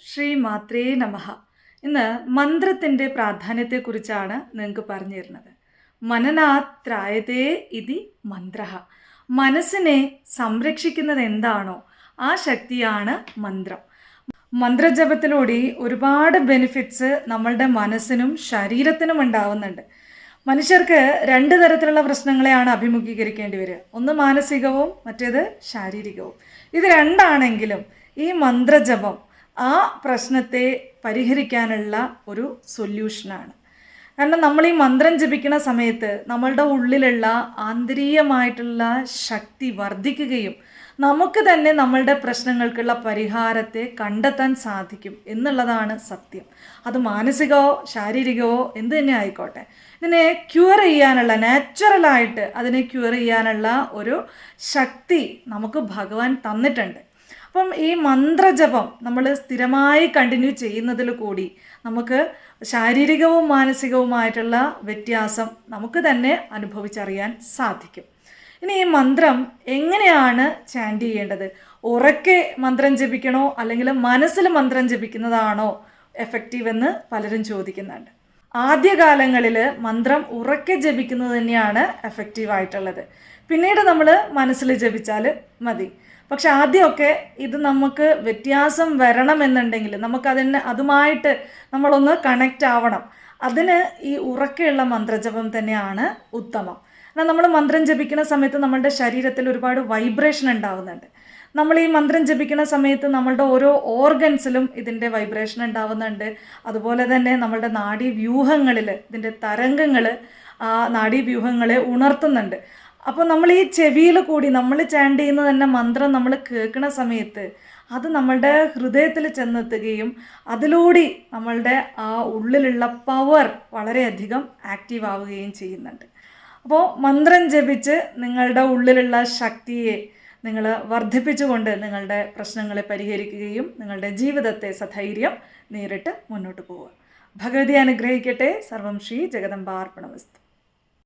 ശ്രീ മാത്രേ നമഃ. ഇന്ന് മന്ത്രത്തിൻ്റെ പ്രാധാന്യത്തെക്കുറിച്ചാണ് നിങ്ങൾക്ക് പറഞ്ഞു തരുന്നത്. മനനാത്രായതേ ഇതി മന്ത്രഃ. മനസ്സിനെ സംരക്ഷിക്കുന്നത് എന്താണോ ആ ശക്തിയാണ് മന്ത്രം. മന്ത്രജപത്തിലൂടെ ഒരുപാട് ബെനിഫിറ്റ്സ് നമ്മളുടെ മനസ്സിനും ശരീരത്തിനും ഉണ്ടാവുന്നുണ്ട്. മനുഷ്യർക്ക് രണ്ട് തരത്തിലുള്ള പ്രശ്നങ്ങളെയാണ് അഭിമുഖീകരിക്കേണ്ടി വരിക. ഒന്ന് മാനസികവും മറ്റേത് ശാരീരികവും. ഇത് രണ്ടാണെങ്കിലും ഈ മന്ത്രജപം ആ പ്രശ്നത്തെ പരിഹരിക്കാനുള്ള ഒരു സൊല്യൂഷനാണ്. കാരണം നമ്മൾ ഈ മന്ത്രം ജപിക്കുന്ന സമയത്ത് നമ്മളുടെ ഉള്ളിലുള്ള ആന്തരികമായിട്ടുള്ള ശക്തി വർദ്ധിക്കുകയും നമുക്ക് തന്നെ നമ്മളുടെ പ്രശ്നങ്ങൾക്കുള്ള പരിഹാരത്തെ കണ്ടെത്താൻ സാധിക്കും എന്നുള്ളതാണ് സത്യം. അത് മാനസികമോ ശാരീരികമോ എന്ത് തന്നെ ആയിക്കോട്ടെ, ഇതിനെ ക്യൂർ ചെയ്യാനുള്ള, നാച്ചുറലായിട്ട് അതിനെ ക്യൂർ ചെയ്യാനുള്ള ഒരു ശക്തി നമുക്ക് ഭഗവാൻ തന്നിട്ടുണ്ട്. അപ്പം ഈ മന്ത്രജപം നമ്മൾ സ്ഥിരമായി കണ്ടിന്യൂ ചെയ്യുന്നതിൽ കൂടി നമുക്ക് ശാരീരികവും മാനസികവുമായിട്ടുള്ള വ്യത്യാസം നമുക്ക് തന്നെ അനുഭവിച്ചറിയാൻ സാധിക്കും. ഇനി ഈ മന്ത്രം എങ്ങനെയാണ് ചാൻഡ് ചെയ്യേണ്ടത്? ഉറക്കെ മന്ത്രം ജപിക്കണോ അല്ലെങ്കിൽ മനസ്സിൽ മന്ത്രം ജപിക്കുന്നതാണോ എഫക്റ്റീവ് എന്ന് പലരും ചോദിക്കുന്നുണ്ട്. ആദ്യകാലങ്ങളിൽ മന്ത്രം ഉറക്കെ ജപിക്കുന്നത് തന്നെയാണ് എഫക്റ്റീവ് ആയിട്ടുള്ളത്. പിന്നീട് നമ്മൾ മനസ്സിൽ ജപിച്ചാൽ മതി. പക്ഷെ ആദ്യമൊക്കെ ഇത് നമുക്ക് വ്യത്യാസം വരണമെന്നുണ്ടെങ്കിൽ അതുമായിട്ട് നമ്മളൊന്ന് കണക്റ്റ് ആവണം. അതിന് ഈ ഉറക്കെയുള്ള മന്ത്രജപം തന്നെയാണ് ഉത്തമം. എന്നാൽ നമ്മൾ മന്ത്രം ജപിക്കുന്ന സമയത്ത് നമ്മളുടെ ശരീരത്തിൽ ഒരുപാട് വൈബ്രേഷൻ ഉണ്ടാവുന്നുണ്ട്. നമ്മൾ ഈ മന്ത്രം ജപിക്കുന്ന സമയത്ത് നമ്മളുടെ ഓരോ ഓർഗൻസിലും ഇതിൻ്റെ വൈബ്രേഷൻ ഉണ്ടാവുന്നുണ്ട്. അതുപോലെ തന്നെ നമ്മളുടെ നാഡീവ്യൂഹങ്ങളിൽ ഇതിൻ്റെ തരംഗങ്ങൾ ആ നാഡീവ്യൂഹങ്ങളെ ഉണർത്തുന്നുണ്ട്. അപ്പോൾ നമ്മൾ ഈ ചെവിയിൽ കൂടി നമ്മൾ ചാൻഡ് ചെയ്യുന്ന തന്നെ മന്ത്രം നമ്മൾ കേൾക്കുന്ന സമയത്ത് അത് നമ്മളുടെ ഹൃദയത്തിൽ ചെന്നെത്തുകയും അതിലൂടെ നമ്മളുടെ ആ ഉള്ളിലുള്ള പവർ വളരെയധികം ആക്റ്റീവ് ആവുകയും ചെയ്യുന്നുണ്ട്. അപ്പോൾ മന്ത്രം ജപിച്ച് നിങ്ങളുടെ ഉള്ളിലുള്ള ശക്തിയെ നിങ്ങൾ വർദ്ധിപ്പിച്ചുകൊണ്ട് നിങ്ങളുടെ പ്രശ്നങ്ങളെ പരിഹരിക്കുകയും നിങ്ങളുടെ ജീവിതത്തെ സധൈര്യം നേരിട്ട് മുന്നോട്ട് പോവുക. ഭഗവതി അനുഗ്രഹിക്കട്ടെ. സർവം ശ്രീ ജഗദംബാർപ്പണമസ്തു.